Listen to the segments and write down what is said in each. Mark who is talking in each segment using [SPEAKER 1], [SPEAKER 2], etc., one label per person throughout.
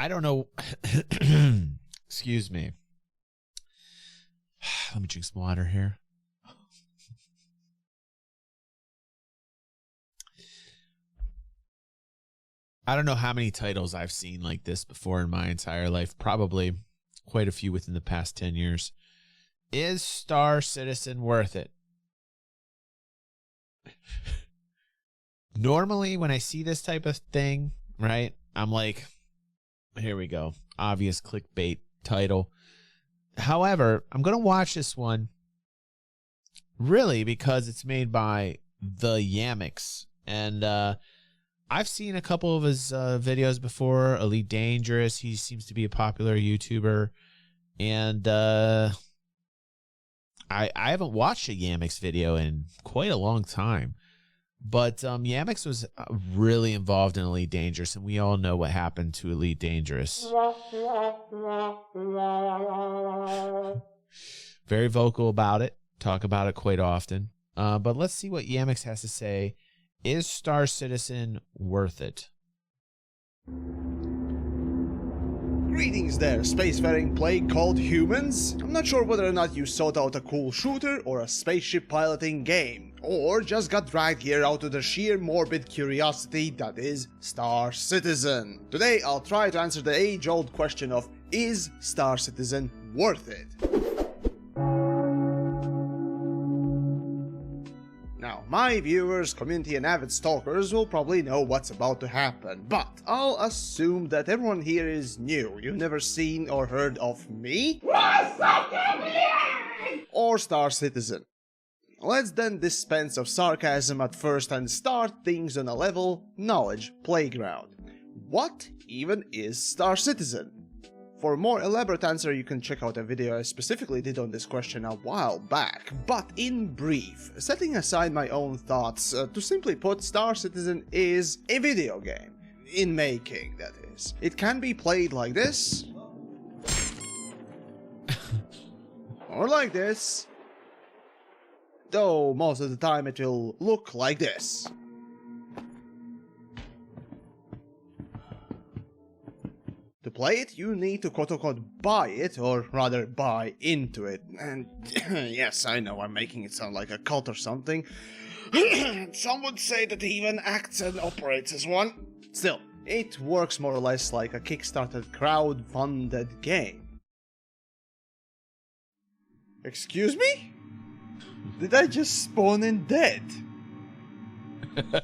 [SPEAKER 1] I don't know. Excuse me. Let me drink some water here. I don't know how many titles I've seen like this before in my entire life. Probably quite a few within the past 10 years. Is Star Citizen worth it? Normally, when I see this type of thing, right, I'm like, here we go. Obvious clickbait title. However, I'm going to watch this one really because it's made by TheYamiks. And I've seen a couple of his videos before. Elite Dangerous. He seems to be a popular YouTuber. And I haven't watched a Yammix video in quite a long time. But Yammix was really involved in Elite Dangerous, and we all know what happened to Elite Dangerous. Very vocal about it. Talk about it quite often. But let's see what Yammix has to say. Is Star Citizen worth it?
[SPEAKER 2] Greetings there, spacefaring plague called humans. I'm not sure whether or not you sought out a cool shooter or a spaceship piloting game, or just got dragged here out of the sheer morbid curiosity that is Star Citizen. Today I'll try to answer the age-old question of, is Star Citizen worth it? Now, my viewers, community and avid stalkers will probably know what's about to happen, but I'll assume that everyone here is new. You've never seen or heard of me? Or Star Citizen. Let's then dispense of sarcasm at first and start things on a level knowledge playground. What even is Star Citizen? For a more elaborate answer, you can check out a video I specifically did on this question a while back, but in brief, setting aside my own thoughts, to simply put, Star Citizen is a video game. In making, that is. It can be played like this, or like this, though most of the time it will look like this. To play it, you need to quote-unquote buy it, or rather buy into it. And yes, I know I'm making it sound like a cult or something. Some would say that it even acts and operates as one. Still, it works more or less like a Kickstarter crowd-funded game. Excuse me? Did I just spawn in dead?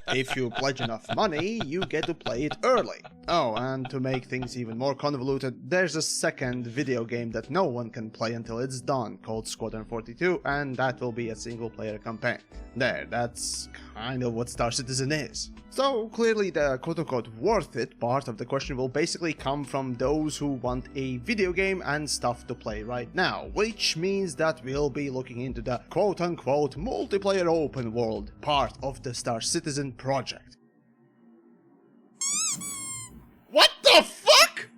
[SPEAKER 2] If you pledge enough money, you get to play it early. Oh, and to make things even more convoluted, there's a second video game that no one can play until it's done, called Squadron 42, and that will be a single-player campaign. There, that's kind of what Star Citizen is. So, clearly the quote-unquote worth it part of the question will basically come from those who want a video game and stuff to play right now, which means that we'll be looking into the quote-unquote multiplayer open world part of the Star Citizen project. What the fuck?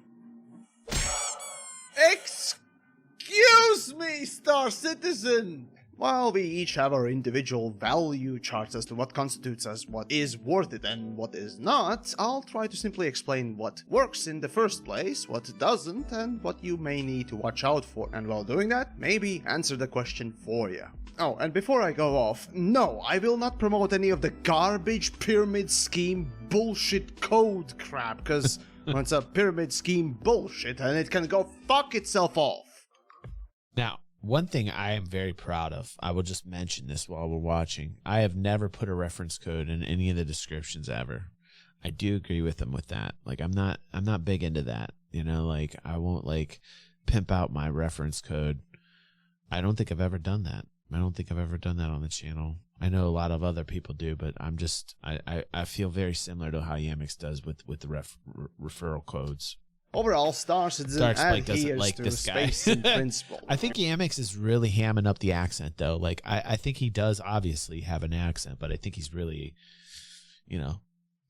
[SPEAKER 2] Excuse me, Star Citizen! While we each have our individual value charts as to what constitutes as what is worth it and what is not, I'll try to simply explain what works in the first place, what doesn't, and what you may need to watch out for, and while doing that, maybe answer the question for you. Oh, and before I go off, no, I will not promote any of the garbage pyramid scheme bullshit code crap, because it's a pyramid scheme bullshit and it can go fuck itself off.
[SPEAKER 1] Now, one thing I am very proud of, I will just mention this while we're watching. I have never put a reference code in any of the descriptions ever. I do agree with them with that. Like, I'm not big into that. You know, like, I won't like pimp out my reference code. I don't think I've ever done that. I don't think I've ever done that on the channel. I know a lot of other people do, but I'm just, I feel very similar to how Yammix does with the referral codes.
[SPEAKER 2] Overall, Star Citizen adheres
[SPEAKER 1] like
[SPEAKER 2] to
[SPEAKER 1] this guy.
[SPEAKER 2] space in principle.
[SPEAKER 1] I think Yammix is really hamming up the accent, though. Like, I think he does obviously have an accent, but I think he's really, you know,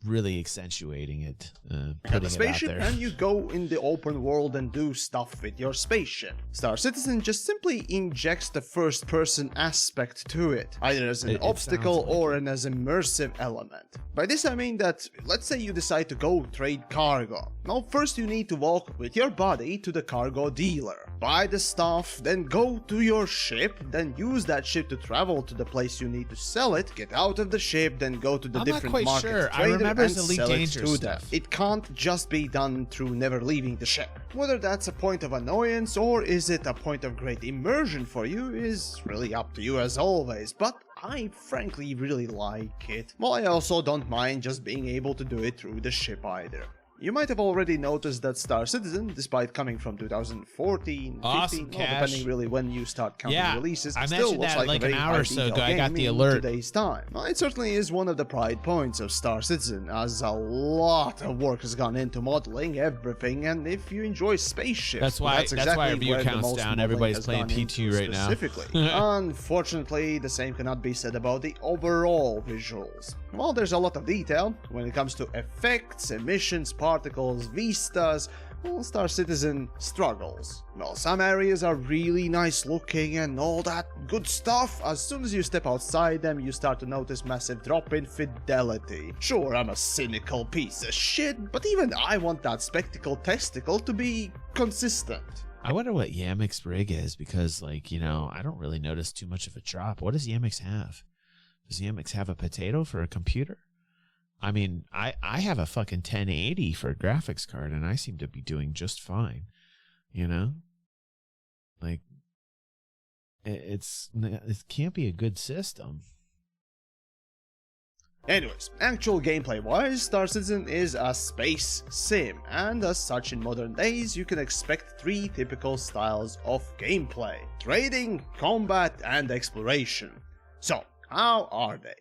[SPEAKER 1] really accentuating it,
[SPEAKER 2] You
[SPEAKER 1] putting
[SPEAKER 2] have a
[SPEAKER 1] it out
[SPEAKER 2] spaceship
[SPEAKER 1] there.
[SPEAKER 2] and you go in the open world and do stuff with your spaceship. Star Citizen just simply injects the first person aspect to it, either as an obstacle
[SPEAKER 1] sounds like
[SPEAKER 2] or as an immersive element. By this I mean that, let's say you decide to go trade cargo. Now first you need to walk with your body to the cargo dealer, buy the stuff, then go to your ship, then use that ship to travel to the place you need to sell it, get out of the ship, then go to the
[SPEAKER 1] I'm
[SPEAKER 2] different
[SPEAKER 1] not quite
[SPEAKER 2] market
[SPEAKER 1] sure. I
[SPEAKER 2] trader
[SPEAKER 1] remember
[SPEAKER 2] and
[SPEAKER 1] it's Elite
[SPEAKER 2] sell it
[SPEAKER 1] Dangerous
[SPEAKER 2] to them.
[SPEAKER 1] stuff.
[SPEAKER 2] It can't just be done through never leaving the ship. Whether that's a point of annoyance or is it a point of great immersion for you is really up to you as always, but I frankly really like it. Well, I also don't mind just being able to do it through the ship either. You might have already noticed that Star Citizen, despite coming from 2014,
[SPEAKER 1] Awesome,
[SPEAKER 2] 15, well,
[SPEAKER 1] Cash.
[SPEAKER 2] depending really when you start counting releases,
[SPEAKER 1] I
[SPEAKER 2] still
[SPEAKER 1] mentioned
[SPEAKER 2] looks
[SPEAKER 1] that
[SPEAKER 2] like a
[SPEAKER 1] an
[SPEAKER 2] very
[SPEAKER 1] hour or so
[SPEAKER 2] high-detail
[SPEAKER 1] ago. I got
[SPEAKER 2] game
[SPEAKER 1] the
[SPEAKER 2] in
[SPEAKER 1] alert.
[SPEAKER 2] today's time. Well, it certainly is one of the pride points of Star Citizen, as a lot of work has gone into modeling everything, and if you enjoy spaceships,
[SPEAKER 1] That's why
[SPEAKER 2] exactly
[SPEAKER 1] our view
[SPEAKER 2] where the
[SPEAKER 1] count's
[SPEAKER 2] most
[SPEAKER 1] down.
[SPEAKER 2] modeling
[SPEAKER 1] Everybody's
[SPEAKER 2] has
[SPEAKER 1] playing
[SPEAKER 2] gone
[SPEAKER 1] P2
[SPEAKER 2] into
[SPEAKER 1] right now.
[SPEAKER 2] specifically. Unfortunately, the same cannot be said about the overall visuals. While there's a lot of detail, when it comes to effects, emissions, particles, vistas, well, Star Citizen struggles. Well, some areas are really nice looking and all that good stuff. As soon as you step outside them, you start to notice massive drop in fidelity. Sure, I'm a cynical piece of shit, but even I want that spectacle testicle to be consistent.
[SPEAKER 1] I wonder what Yammix rig is, because, like, you know, I don't really notice too much of a drop. What does Yammix have? Does Yammix have a potato for a computer? I mean, I have a fucking 1080 for a graphics card, and I seem to be doing just fine. You know? Like, it can't be a good system.
[SPEAKER 2] Anyways, actual gameplay-wise, Star Citizen is a space sim, and as such in modern days, you can expect three typical styles of gameplay: trading, combat, and exploration. So, how are they?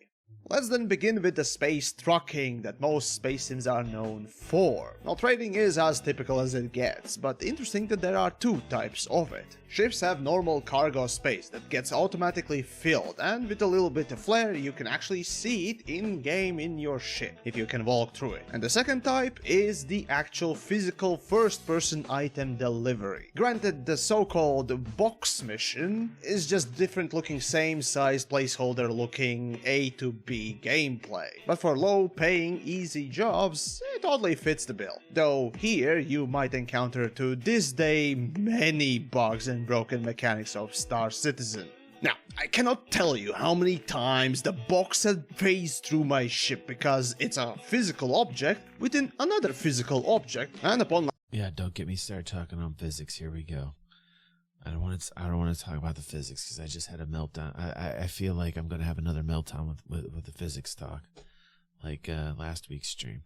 [SPEAKER 2] Let's then begin with the space trucking that most space sims are known for. Now, trading is as typical as it gets, but interesting that there are two types of it. Ships have normal cargo space that gets automatically filled, and with a little bit of flair you can actually see it in-game in your ship, if you can walk through it. And the second type is the actual physical first-person item delivery. Granted, the so-called box mission is just different looking, same size placeholder looking A to B gameplay. But for low-paying, easy jobs, it oddly fits the bill. Though here you might encounter to this day many bugs and broken mechanics of Star Citizen. Now, I cannot tell you how many times the box has phased through my ship because it's a physical object within another physical object, and upon
[SPEAKER 1] Yeah, don't get me started talking on physics. Here we go. I don't want to talk about the physics because I just had a meltdown. I feel like I'm going to have another meltdown with the physics talk, like last week's stream.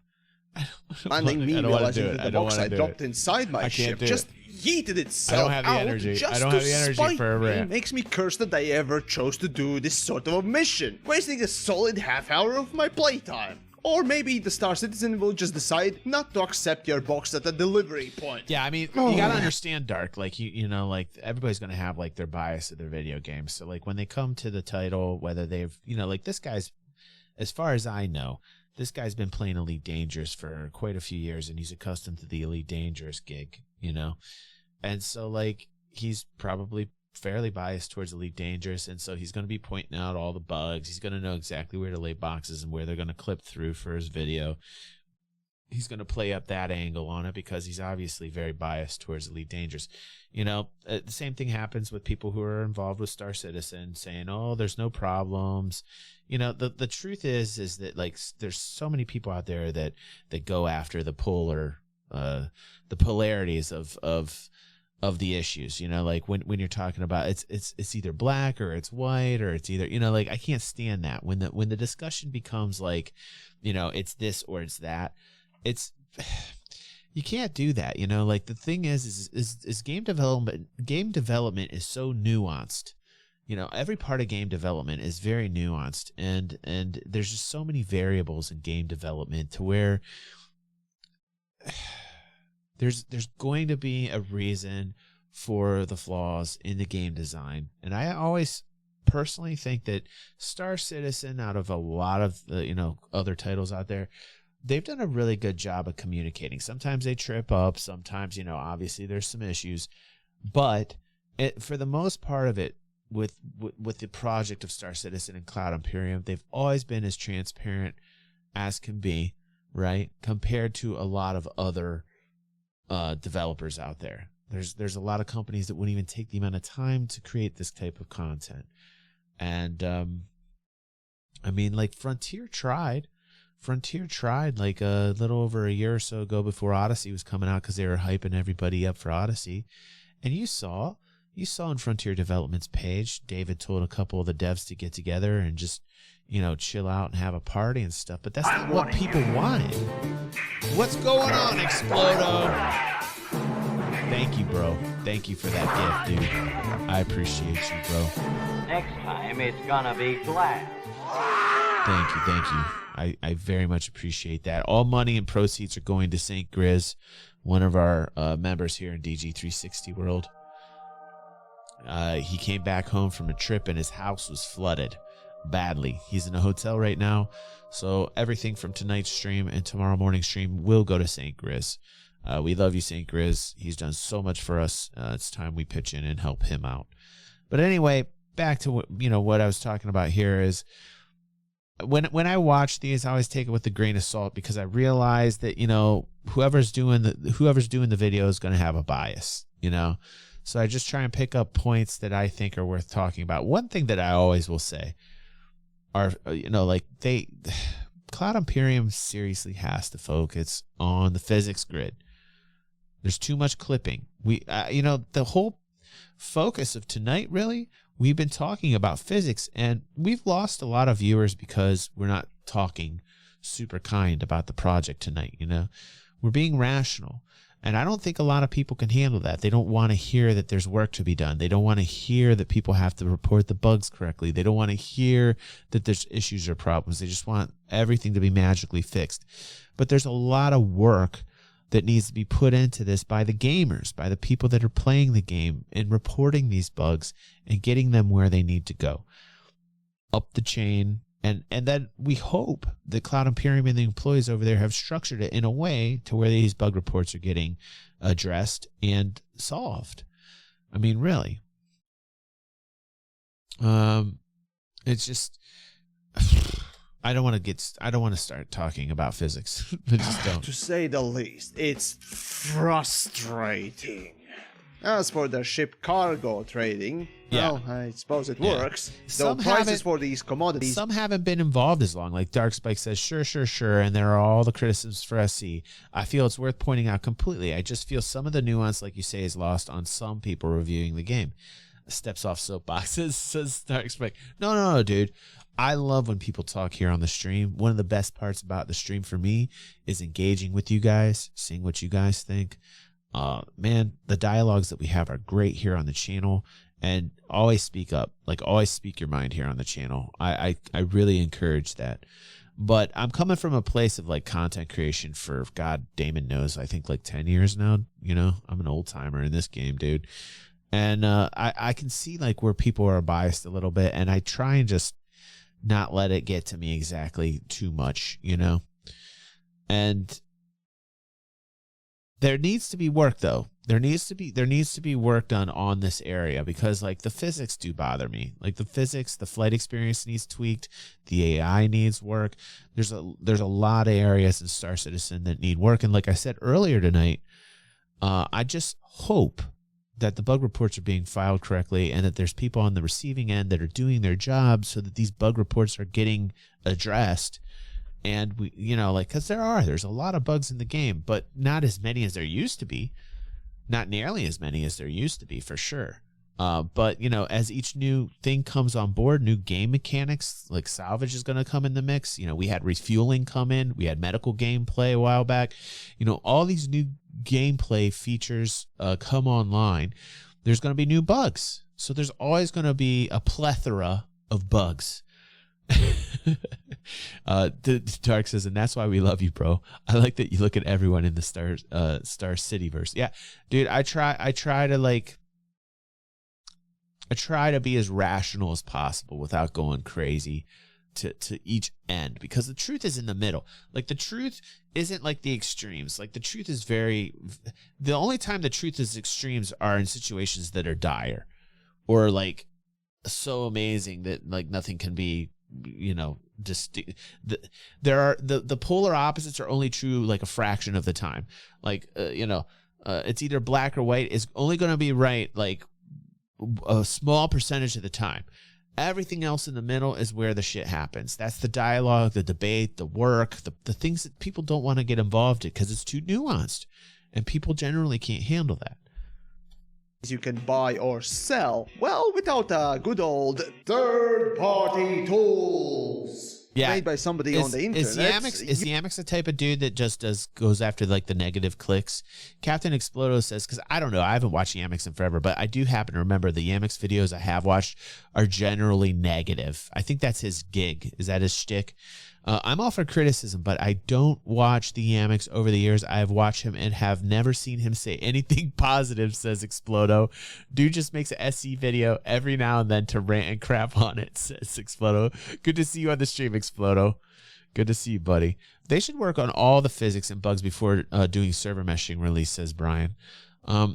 [SPEAKER 2] Finding me realizing that the box I dropped inside my ship just yeeted itself out.
[SPEAKER 1] I don't have the energy for a rant.
[SPEAKER 2] Makes me curse that I ever chose to do this sort of a mission, wasting a solid half hour of my playtime. Or maybe the Star Citizen will just decide not to accept your box at the delivery point.
[SPEAKER 1] Yeah, I mean, you gotta understand, Dark. Like, you know, like, everybody's gonna have, like, their bias of their video games. So, like, when they come to the title, whether they've, you know, like, this guy's, as far as I know, this guy's been playing Elite Dangerous for quite a few years, and he's accustomed to the Elite Dangerous gig, you know? And so, like, he's probably fairly biased towards Elite Dangerous, and so he's going to be pointing out all the bugs. He's going to know exactly where to lay boxes and where they're going to clip through for his video. He's going to play up that angle on it because he's obviously very biased towards Elite Dangerous. You know, the same thing happens with people who are involved with Star Citizen saying, oh, there's no problems. You know, the truth is that, like, there's so many people out there that go after the polarities of the issues, you know, like when you're talking about it's either black or it's white or it's either, you know, like, I can't stand that when the discussion becomes like, you know, it's this or it's that. It's, you can't do that, you know. Like, the thing is game development is so nuanced. You know, every part of game development is very nuanced, and there's just so many variables in game development to where there's going to be a reason for the flaws in the game design. And I always personally think that Star Citizen, out of a lot of you know, other titles out there, they've done a really good job of communicating. Sometimes they trip up. Sometimes, obviously there's some issues. But for the most part of it, with the project of Star Citizen and Cloud Imperium, they've always been as transparent as can be, right? Compared to a lot of other developers out there. There's a lot of companies that wouldn't even take the amount of time to create this type of content. And I mean, like Frontier tried like a little over a year or so ago before Odyssey was coming out, because they were hyping everybody up for Odyssey. And you saw on Frontier Development's page, David told a couple of the devs to get together and just, chill out and have a party and stuff. But that's not what people wanted. What's going on, Explodo? Thank you, bro. Thank you for that gift, dude. I appreciate you, bro.
[SPEAKER 3] Next time, it's gonna be glass.
[SPEAKER 1] Thank you. I very much appreciate that. All money and proceeds are going to St. Grizz, one of our members here in DG360 World. He came back home from a trip and his house was flooded badly. He's in a hotel right now, so everything from tonight's stream and tomorrow morning's stream will go to St. Grizz. We love you, St. Grizz. He's done so much for us. It's time we pitch in and help him out. But anyway, back to what I was talking about here is when I watch these, I always take it with a grain of salt, because I realize that whoever's doing the video is going to have a bias. So I just try and pick up points that I think are worth talking about. One thing that I always will say are, Cloud Imperium seriously has to focus on the physics grid. There's too much clipping. The whole focus of tonight, really, we've been talking about physics, and we've lost a lot of viewers because we're not talking super kind about the project tonight. We're being rational. And I don't think a lot of people can handle that. They don't want to hear that there's work to be done. They don't want to hear that people have to report the bugs correctly. They don't want to hear that there's issues or problems. They just want everything to be magically fixed. But there's a lot of work that needs to be put into this by the gamers, by the people that are playing the game, and reporting these bugs and getting them where they need to go, up the chain. And then we hope that Cloud Imperium and the employees over there have structured it in a way to where these bug reports are getting addressed and solved. I mean, really. It's just, I don't want to start talking about physics. I just don't.
[SPEAKER 2] To say the least, it's frustrating. As for the ship cargo trading, well, I suppose it works. Though prices for these commodities...
[SPEAKER 1] Some haven't been involved as long. Like Dark Spike says, sure, and there are all the criticisms for SC. I feel it's worth pointing out completely. I just feel some of the nuance, like you say, is lost on some people reviewing the game. Steps off soapboxes, says Dark Spike. No, dude. I love when people talk here on the stream. One of the best parts about the stream for me is engaging with you guys, seeing what you guys think. Man, the dialogues that we have are great here on the channel, and always speak up, like always speak your mind here on the channel. I really encourage that. But I'm coming from a place of like content creation for, God, Damon knows, I think like 10 years now. I'm an old timer in this game, dude. And I can see like where people are biased a little bit, and I try and just not let it get to me exactly too much, and there needs to be work, though. There needs to be work done on this area, because like the physics do bother me. Like the flight experience needs tweaked. The AI needs work. There's a lot of areas in Star Citizen that need work. And like I said earlier tonight, I just hope that the bug reports are being filed correctly, and that there's people on the receiving end that are doing their job so that these bug reports are getting addressed. And we, because there's a lot of bugs in the game, but not as many as there used to be. Not nearly as many as there used to be, for sure. But, as each new thing comes on board, new game mechanics, like salvage is going to come in the mix. We had refueling come in. We had medical gameplay a while back. All these new gameplay features come online. There's going to be new bugs. So there's always going to be a plethora of bugs. Dark says, and that's why we love you, bro. I like that you look at everyone in the Star Cityverse. Yeah, dude, I try to be as rational as possible without going crazy to each end, because the truth is in the middle. Like the truth isn't like the extremes. Like the truth is the only time the truth is extremes are in situations that are dire or like so amazing that like nothing can be, the polar opposites are only true like a fraction of the time. Like, it's either black or white. Is only going to be right like a small percentage of the time. Everything else in the middle is where the shit happens. That's the dialogue, the debate, the work, the things that people don't want to get involved in because it's too nuanced, and people generally can't handle that.
[SPEAKER 2] You can buy or sell, well, without a good old third-party tools.
[SPEAKER 1] Yeah.
[SPEAKER 2] Made by somebody on the internet.
[SPEAKER 1] Is Yammix the type of dude that just goes after like the negative clicks? Captain Explodo says, because I don't know, I haven't watched Yammix in forever, but I do happen to remember the Yammix videos I have watched are generally negative. I think that's his gig. Is that his shtick? I'm all for criticism, but I don't watch the Yammix over the years. I have watched him and have never seen him say anything positive, says Explodo. Dude just makes an SE video every now and then to rant and crap on it, says Explodo. Good to see you on the stream, Explodo. Good to see you, buddy. They should work on all the physics and bugs before doing server meshing release, says Brian.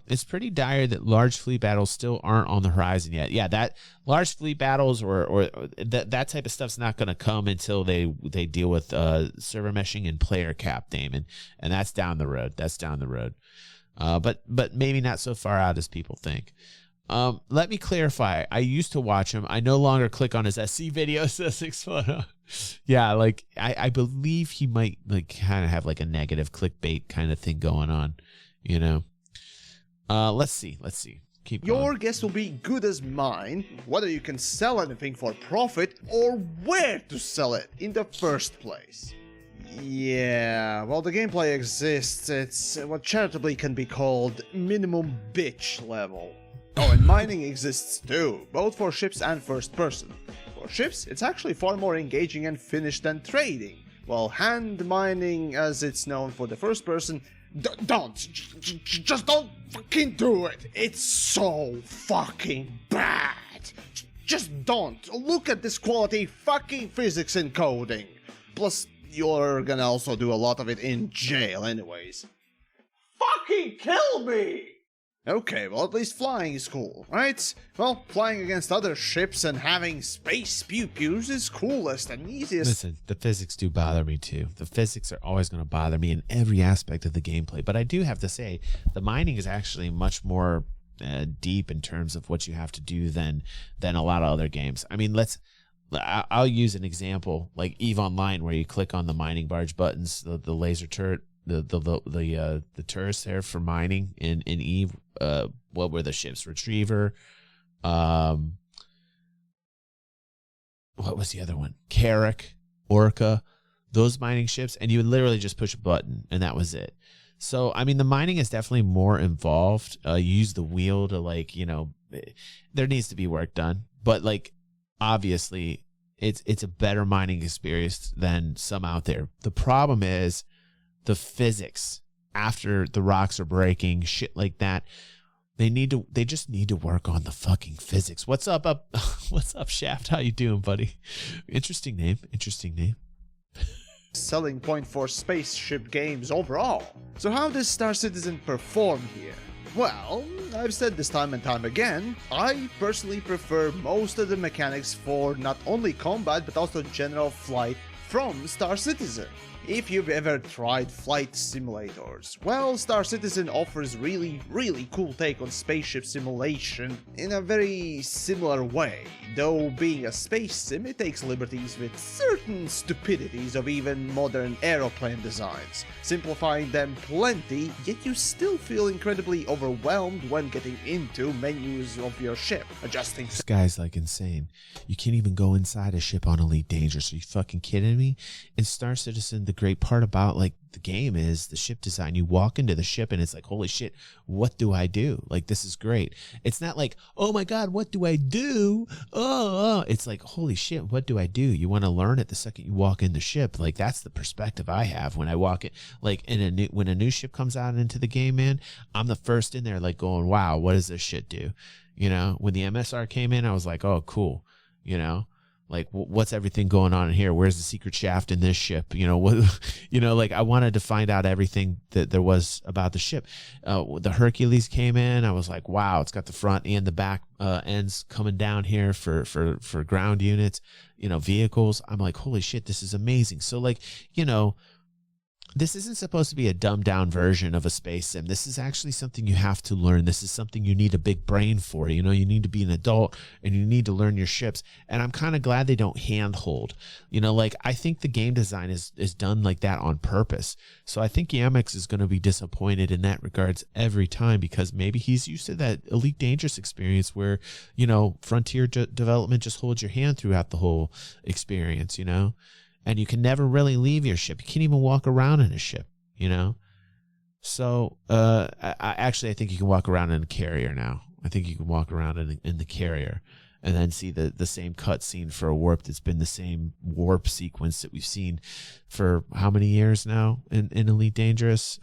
[SPEAKER 1] It's pretty dire that large fleet battles still aren't on the horizon yet. Yeah, that large fleet battles or that type of stuff's not going to come until they deal with server meshing and player cap, Damon, and that's down the road. That's down the road. But maybe not so far out as people think. Let me clarify. I used to watch him. I no longer click on his SC videos, says Explodo. Yeah, like I believe he might like kind of have like a negative clickbait kind of thing going on, Let's see. Keep going.
[SPEAKER 2] Your guess will be good as mine, whether you can sell anything for profit or where to sell it in the first place. Yeah, well, the gameplay exists. It's what charitably can be called minimum bitch level. Oh, and mining exists too, both for ships and first person. For ships, it's actually far more engaging and finished than trading, while hand mining, as it's known for the first person, just don't fucking do it. It's so fucking bad. Just don't. Look at this quality fucking physics and coding. Plus, you're gonna also do a lot of it in jail anyways. Fucking kill me! Okay, well, at least flying is cool, right? Well, flying against other ships and having space pew-pews is coolest and easiest.
[SPEAKER 1] Listen, the physics do bother me too. The physics are always going to bother me in every aspect of the gameplay. But I do have to say, the mining is actually much more deep in terms of what you have to do than a lot of other games. I mean, I'll use an example like EVE Online, where you click on the mining barge buttons, the laser turret. The turrets there for mining in EVE. What were the ships? Retriever. What was the other one? Carrack, Orca. Those mining ships, and you would literally just push a button, and that was it. So I mean, the mining is definitely more involved. You use the wheel to there needs to be work done, but like obviously, it's a better mining experience than some out there. The problem is the physics after the rocks are breaking, shit like that. They just need to work on the fucking physics. What's up, what's up, Shaft? How you doing, buddy? Interesting name.
[SPEAKER 2] Selling point for spaceship games overall. So how does Star Citizen perform here? Well, I've said this time and time again, I personally prefer most of the mechanics for not only combat but also general flight from Star Citizen. If you've ever tried flight simulators, well, Star Citizen offers really cool take on spaceship simulation in a very similar way. Though being a space sim, it takes liberties with certain stupidities of even modern aeroplane designs, simplifying them plenty, yet you still feel incredibly overwhelmed when getting into menus of your ship, adjusting.
[SPEAKER 1] This guy's like insane. You can't even go inside a ship on Elite Dangerous. Are you fucking kidding me? In Star Citizen, the great part about like the game is the ship design. You walk into the ship and it's like, holy shit, what do I do? Like, this is great. It's not like, oh my god, what do I do? It's like, holy shit, what do I do? You want to learn it the second you walk in the ship. Like, that's the perspective I have when I walk in. Like, when a new ship comes out into the game, man, I'm the first in there like going, wow, what does this shit do? When the MSR came in, I was like, oh, cool. Like, what's everything going on in here? Where's the secret shaft in this ship? You know, what, you know, like I wanted to find out everything that there was about the ship. The Hercules came in. I was like, wow, it's got the front and the back ends coming down here for ground units, you know, vehicles. I'm like, holy shit, this is amazing. So like, you know, this isn't supposed to be a dumbed down version of a space sim. This is actually something you have to learn. This is something you need a big brain for. You know, you need to be an adult and you need to learn your ships. And I'm kind of glad they don't handhold. You know, like I think the game design is done like that on purpose. So I think Yammix is going to be disappointed in that regards every time, because maybe he's used to that Elite Dangerous experience where, you know, frontier development just holds your hand throughout the whole experience, you know? And you can never really leave your ship. You can't even walk around in a ship, you know? So, I think you can walk around in a carrier now. I think you can walk around in the carrier and then see the same cutscene for a warp that's been the same warp sequence that we've seen for how many years now in Elite Dangerous?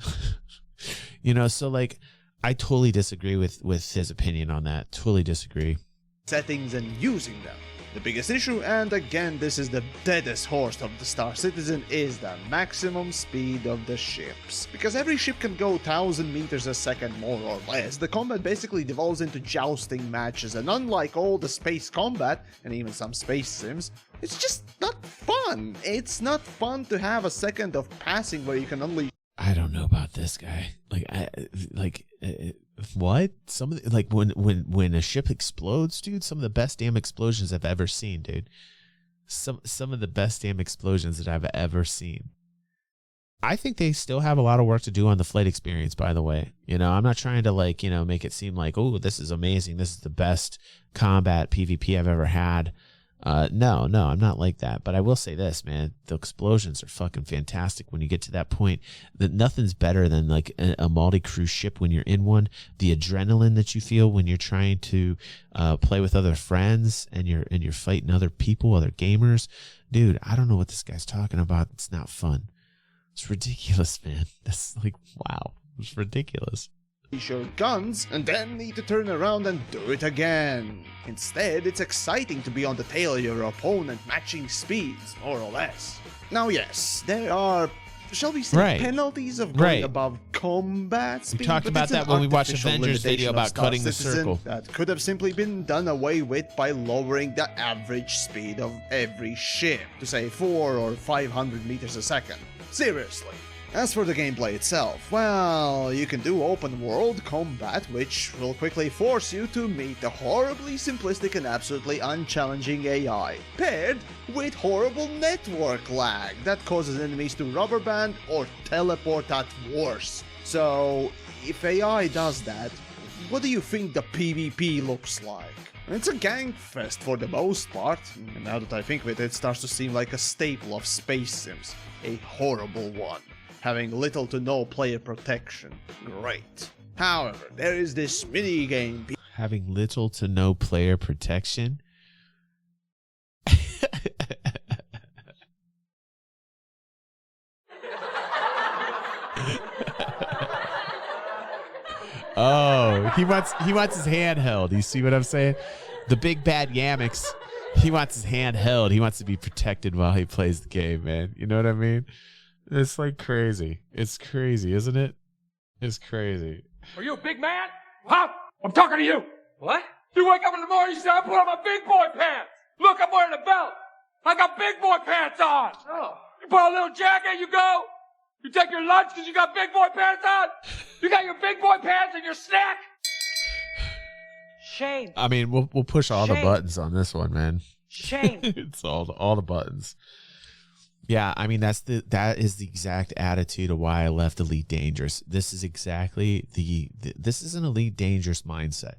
[SPEAKER 1] You know, so like, I totally disagree with his opinion on that. Totally disagree.
[SPEAKER 2] Settings and using them. The biggest issue, and again this is the deadest horse of the Star Citizen, is the maximum speed of the ships. Because every ship can go 1,000 meters a second more or less, the combat basically devolves into jousting matches, and unlike all the space combat, and even some space sims, it's just not fun. It's not fun to have a second of passing where you can unleash.
[SPEAKER 1] I don't know about this guy. What? Some of the, like when a ship explodes, dude. Some of the best damn explosions I've ever seen, dude. Some of the best damn explosions that I've ever seen. I think they still have a lot of work to do on the flight experience. By the way, you know, I'm not trying to like, you know, make it seem like, oh, this is amazing. This is the best combat PvP I've ever had. No, I'm not like that. But I will say this, man, the explosions are fucking fantastic when you get to that point. That nothing's better than like a multi-crew ship when you're in one. The adrenaline that you feel when you're trying to play with other friends and you're fighting other people, other gamers. Dude, I don't know what this guy's talking about. It's not fun. It's ridiculous, man. That's like, wow. It's ridiculous.
[SPEAKER 2] Your guns and then need to turn around and do it again. Instead, it's exciting to be on the tail of your opponent, matching speeds, more or less. Now yes, there are, shall we say, penalties of going above combat speed.
[SPEAKER 1] We talked about that when we watched Avengers video about cutting the circle.
[SPEAKER 2] That could have simply been done away with by lowering the average speed of every ship to say 400 or 500 meters a second. Seriously. As for the gameplay itself, well, you can do open world combat, which will quickly force you to meet the horribly simplistic and absolutely unchallenging AI, paired with horrible network lag that causes enemies to rubber band or teleport at worst. So, if AI does that, what do you think the PvP looks like? It's a gang fest for the most part, and now that I think of it, it starts to seem like a staple of space sims, a horrible one. Having little to no player protection. Great. However, there is this mini game.
[SPEAKER 1] Having little to no player protection? Oh, he wants his hand held. You see what I'm saying? The big bad Yammix, he wants his hand held. He wants to be protected while he plays the game, man. You know what I mean? It's like crazy. It's crazy, isn't it? It's crazy.
[SPEAKER 4] Are you a big man? Huh? I'm talking to you. What? You wake up in the morning, you say, I put on my big boy pants. Look, I'm wearing a belt. I got big boy pants on. Oh. You put on a little jacket, you go. You take your lunch because you got big boy pants on. You got your big boy pants and your snack.
[SPEAKER 5] Shame.
[SPEAKER 1] I mean, we'll push all the buttons on this one, man.
[SPEAKER 5] Shame.
[SPEAKER 1] It's all the buttons. Yeah, I mean that is the exact attitude of why I left Elite Dangerous. This is exactly this is an Elite Dangerous mindset.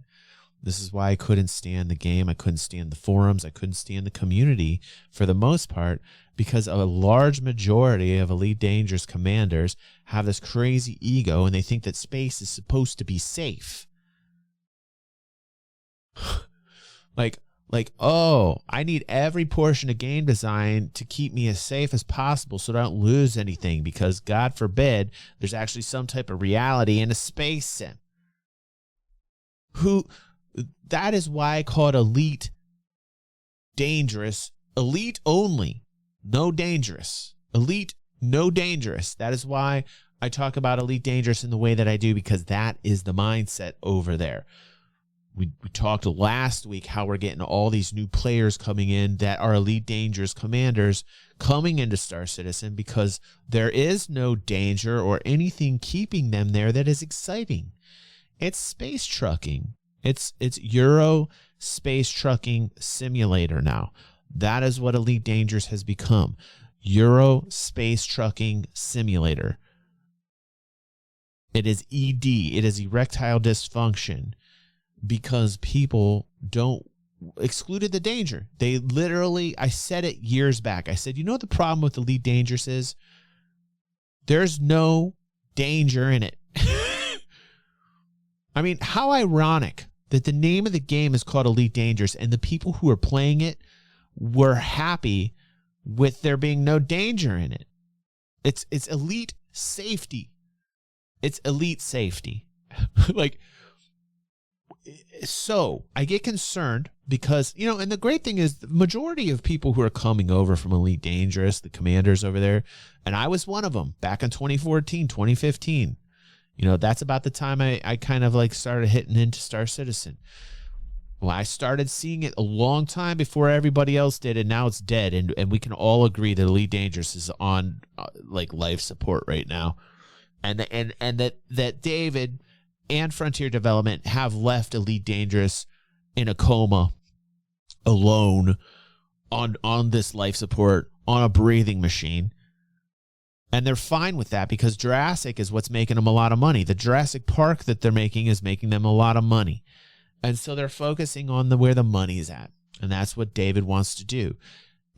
[SPEAKER 1] This is why I couldn't stand the game. I couldn't stand the forums. I couldn't stand the community for the most part, because a large majority of Elite Dangerous commanders have this crazy ego and they think that space is supposed to be safe. Like, oh, I need every portion of game design to keep me as safe as possible so I don't lose anything, because God forbid there's actually some type of reality in a space sim. That is why I call it Elite Dangerous elite only, no dangerous. Elite, no dangerous. That is why I talk about elite dangerous in the way that I do, because that is the mindset over there. We talked last week how we're getting all these new players coming in that are elite dangerous commanders coming into Star Citizen because there is no danger or anything keeping them there that is exciting. It's space trucking. It's Euro space trucking simulator now. That is what Elite Dangerous has become. Euro space trucking simulator. It is ED. It is erectile dysfunction because people don't excluded the danger. They literally, I said it years back. I said, you know what the problem with Elite Dangerous is? There's no danger in it. I mean, how ironic that the name of the game is called Elite Dangerous and the people who are playing it were happy with there being no danger in it. It's elite safety. It's elite safety. Like, so I get concerned because, you know, and the great thing is the majority of people who are coming over from Elite Dangerous, the commanders over there, and I was one of them back in 2014, 2015. You know, that's about the time I kind of like started hitting into Star Citizen. Well, I started seeing it a long time before everybody else did, and now it's dead. And we can all agree that Elite Dangerous is on like life support right now, and that David and Frontier Development have left Elite Dangerous in a coma, alone, on this life support, on a breathing machine. And they're fine with that because Jurassic is what's making them a lot of money. The Jurassic Park that they're making is making them a lot of money. And so they're focusing on where the money's at. And that's what David wants to do.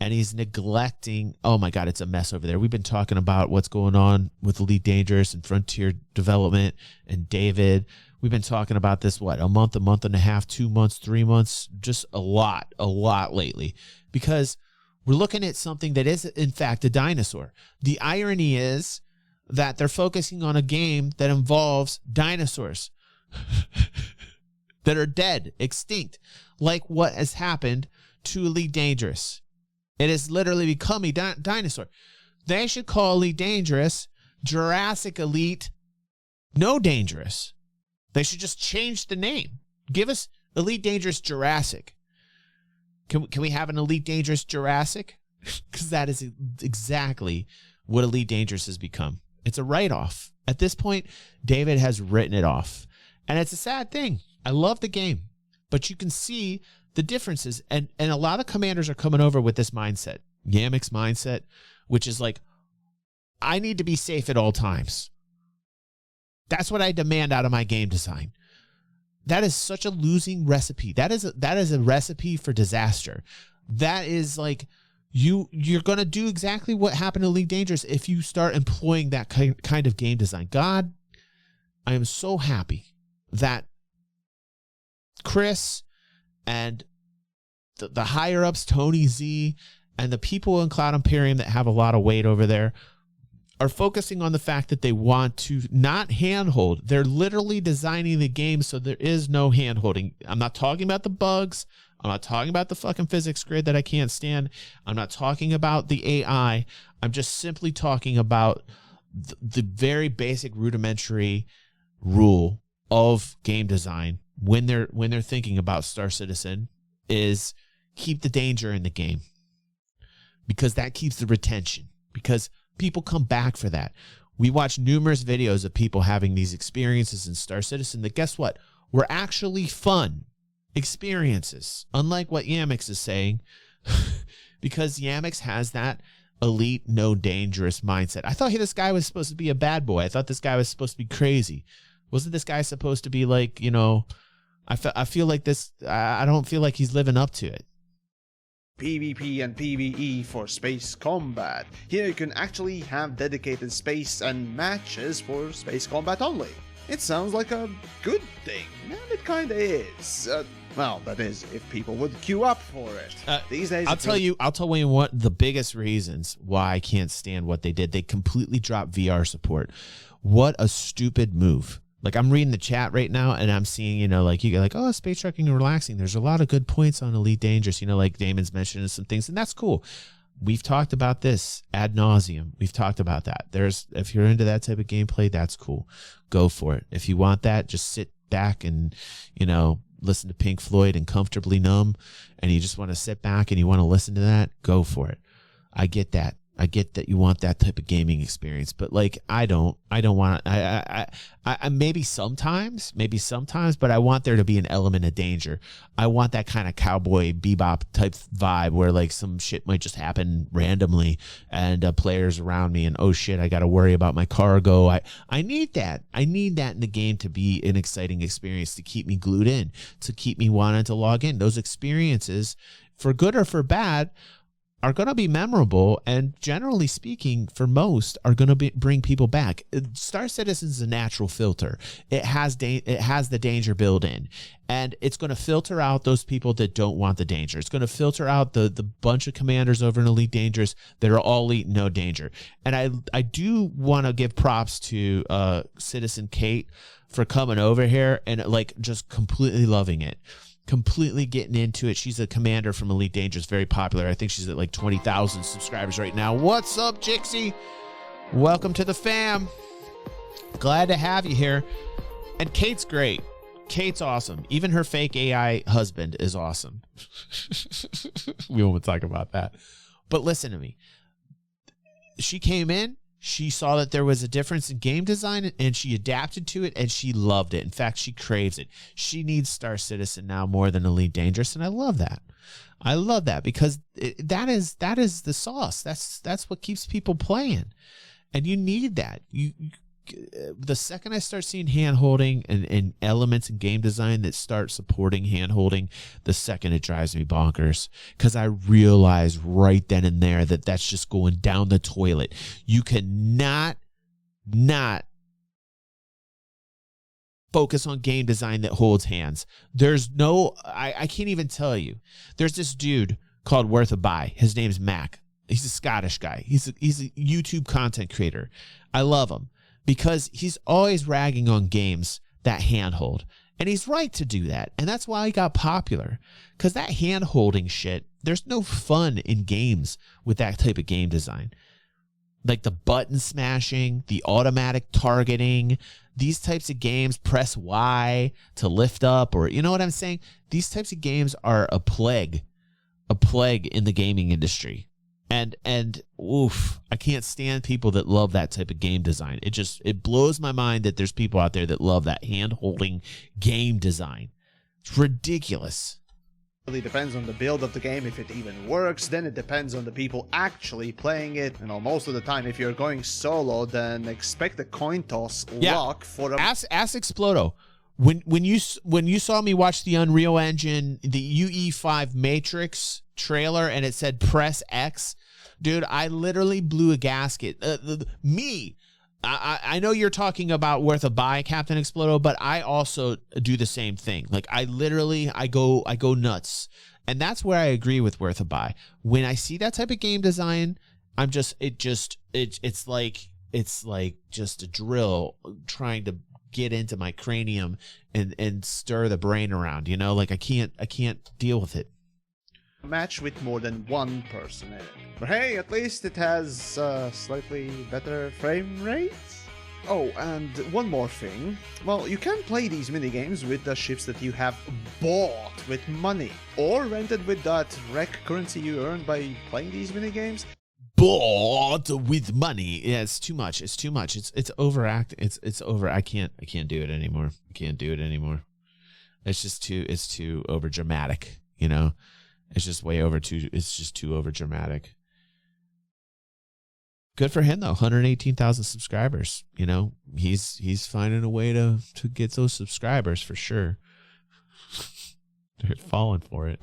[SPEAKER 1] And he's neglecting, oh my God, it's a mess over there. We've been talking about what's going on with Elite Dangerous and Frontier Development and David. We've been talking about this, what, a month and a half, 2 months, 3 months, just a lot lately. Because we're looking at something that is, in fact, a dinosaur. The irony is that they're focusing on a game that involves dinosaurs that are dead, extinct, like what has happened to Elite Dangerous. It has literally become a dinosaur. They should call Elite Dangerous Jurassic Elite No Dangerous. They should just change the name. Give us Elite Dangerous Jurassic. Can we have an Elite Dangerous Jurassic? Because that is exactly what Elite Dangerous has become. It's a write-off. At this point, David has written it off. And it's a sad thing. I love the game. But you can see the differences. And a lot of commanders are coming over with this mindset. Yammix mindset, which is like, I need to be safe at all times. That's what I demand out of my game design. That is such a losing recipe. That is a recipe for disaster. That is like you're going to do exactly what happened to Elite Dangerous if you start employing that kind of game design. God, I am so happy that Chris and the higher ups, Tony Z, and the people in Cloud Imperium that have a lot of weight over there are focusing on the fact that they want to not handhold. They're literally designing the game so there is no handholding. I'm not talking about the bugs. I'm not talking about the fucking physics grid that I can't stand. I'm not talking about the AI. I'm just simply talking about the very basic rudimentary rule of game design when they're thinking about Star Citizen is keep the danger in the game, because that keeps the retention, because people come back for that. We watch numerous videos of people having these experiences in Star Citizen that, guess what, were actually fun experiences, unlike what Yammix is saying, because Yammix has that elite, no dangerous mindset. I thought this guy was supposed to be a bad boy. I thought this guy was supposed to be crazy. Wasn't this guy supposed to be like, you know, I feel like this, I don't feel like he's living up to it.
[SPEAKER 2] PvP and PvE for space combat. Here you can actually have dedicated space and matches for space combat only. It sounds like a good thing, and it kinda is. Well, that is, if people would queue up for it. These days,
[SPEAKER 1] I'll tell you what the biggest reasons why I can't stand what they did. They completely dropped VR support. What a stupid move. Like I'm reading the chat right now and I'm seeing, you know, like you get like, oh, space trucking and relaxing. There's a lot of good points on Elite Dangerous, you know, like Damon's mentioning some things, and that's cool. We've talked about this ad nauseum. We've talked about that. If you're into that type of gameplay, that's cool. Go for it. If you want that, just sit back and, you know, listen to Pink Floyd and Comfortably Numb, and you just want to sit back and you want to listen to that, go for it. I get that. I get that you want that type of gaming experience, but like I don't want I maybe sometimes, but I want there to be an element of danger. I want that kind of Cowboy Bebop type vibe where like some shit might just happen randomly and players around me and oh shit, I got to worry about my cargo. I need that. I need that in the game to be an exciting experience, to keep me glued in, to keep me wanting to log in. Those experiences, for good or for bad, are going to be memorable, and generally speaking, for most, are going to bring people back. Star Citizen's a natural filter. It has the danger built in, and it's going to filter out those people that don't want the danger. It's going to filter out the bunch of commanders over in Elite Dangerous that are all elite, no danger. And I do want to give props to Citizen Kate for coming over here and like just completely loving it. Completely getting into it. She's a commander from Elite Dangerous, very popular. I think she's at like 20,000 subscribers right now. What's up, Jixie? Welcome to the fam. Glad to have you here. And Kate's great. Kate's awesome. Even her fake AI husband is awesome. We won't talk about that. But listen to me. She came in. She saw that there was a difference in game design and she adapted to it and she loved it. In fact, she craves it. She needs Star Citizen now more than Elite Dangerous, and I love that. I love that because that is the sauce. That's what keeps people playing, and you need that. The second I start seeing hand-holding and elements in game design that start supporting hand-holding, the second it drives me bonkers, because I realize right then and there that that's just going down the toilet. You cannot not focus on game design that holds hands. There's no, I can't even tell you. There's this dude called Worth a Buy. His name's Mac. He's a Scottish guy. He's a YouTube content creator. I love him, because he's always ragging on games that handhold. And he's right to do that. And that's why he got popular. Because that hand-holding shit, there's no fun in games with that type of game design. Like the button smashing, the automatic targeting, these types of games, press Y to lift up, or you know what I'm saying? These types of games are a plague in the gaming industry. And oof, I can't stand people that love that type of game design. It blows my mind that there's people out there that love that hand-holding game design. It's ridiculous.
[SPEAKER 2] It really depends on the build of the game, if it even works. Then it depends on the people actually playing it. You know, most of the time, if you're going solo, then expect a coin toss luck for a...
[SPEAKER 1] Ask Explodo. When you saw me watch the Unreal Engine, the UE5 Matrix trailer, and it said press X, dude, I literally blew a gasket. I know you're talking about Worth a Buy, Captain Explodo, but I also do the same thing. Like I go nuts, and that's where I agree with Worth a Buy. When I see that type of game design, it's like just a drill trying to get into my cranium and stir the brain around, you know, like I can't deal with it.
[SPEAKER 2] Match with more than one person in it. But hey, at least it has slightly better frame rates. Oh, and one more thing. Well, you can play these minigames with the ships that you have bought with money, or rented with that rec currency you earn by playing these minigames.
[SPEAKER 1] Bought with money. Yeah, it's too much. It's too much. It's overact. It's over. I can't do it anymore. I can't do it anymore. It's too over dramatic, you know? It's just it's just too over dramatic. Good for him though. 118,000 subscribers. You know, he's finding a way to get those subscribers for sure. They're falling for it.